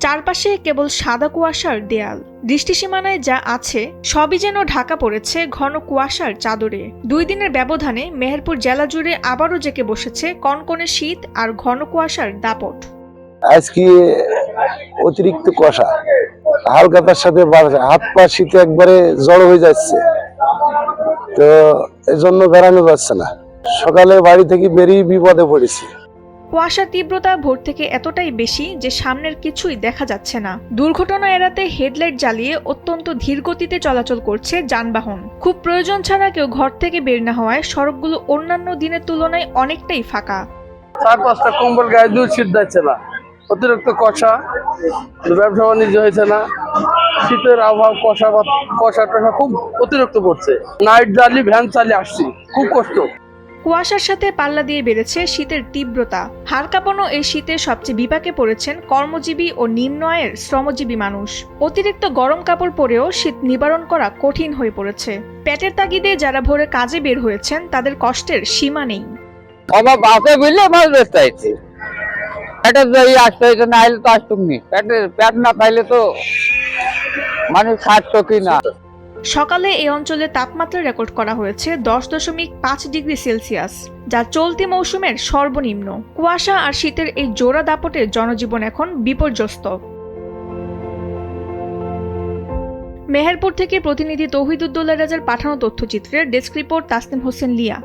চারপাশে কেবল সাদা কুয়াশার দেয়াল। দৃষ্টিসীমানায় যা আছে সবই যেন ঢাকা পড়েছে ঘন কুয়াশার চাদরে। 2 দিনের ব্যবধানে মেহেরপুর জেলা জুড়ে আবারও জেঁকে বসেছে কনকনে শীত আর ঘন কুয়াশার দাপট। আজকে অতিরিক্ত কুয়াশা, হালকাতার সাথে হাত পা শীতে একবারে জড়ো হয়ে যাচ্ছে, তো এজন্য বেড়ানো যাচ্ছে না। সকালে বাড়ি থেকে বেরিয়ে বিপদে পড়েছি। কুয়াশার তীব্রতা ভোর থেকে এতটাই বেশি যে সামনের কিছুই দেখা যাচ্ছে না। দুর্ঘটনা এড়াতে হেডলাইট জ্বালিয়ে অত্যন্ত ধীর গতিতে চলাচল করছে যানবাহন। খুব প্রয়োজন ছাড়া কেউ ঘর থেকে বের না হওয়ায় সড়কগুলো অন্যান্য দিনের তুলনায় অনেকটাই ফাঁকা। 4-5টা কম্বল গায়ে দুধ শীত যাচ্ছে না, অতিরিক্ত কষা, ব্যবসা বাণিজ্য হয়েছে না, শীতের আবহাওয়া কষা টষা খুব অতিরিক্ত পড়ছে। নাইট জ্বালি ভ্যান চালিয়ে আসছি, খুব কষ্ট। কুয়াশার সাথে পাল্লা দিয়ে বেড়েছে শীতের তীব্রতা। হাড় কাঁপানো এই শীতে সবচেয়ে বিপাকে পড়েছেন কর্মজীবী ও নিম্ন আয়ের শ্রমজীবী মানুষ। অতিরিক্ত গরম কাপড় পরেও শীত নিবারণ করা কঠিন হয়ে পড়েছে। পেটের তাগিদে যারা ভোরে কাজে বের হয়েছেন তাদের কষ্টের সীমা নেই। অভাব আছে বুঝলে মাছ বেচতে হয়েছে, পেটের জয় আসতে হয়েছে, না হলে তো আসতুকনি। পেট না পাইলে তো মানুষ খাটতো কি না। সকালে এই অঞ্চলে তাপমাত্রা রেকর্ড করা হয়েছে 10.5 ডিগ্রি সেলসিয়াস, যা চলতি মৌসুমের সর্বনিম্ন। কুয়াশা আর শীতের এই জোড়া দাপটে জনজীবন এখন বিপর্যস্ত। মেহেরপুর থেকে প্রতিনিধি তৌহিদুদ্দৌলা রাজার পাঠানো তথ্যচিত্রের ডেস্ক রিপোর্ট তাসনিম হোসেন লিয়া।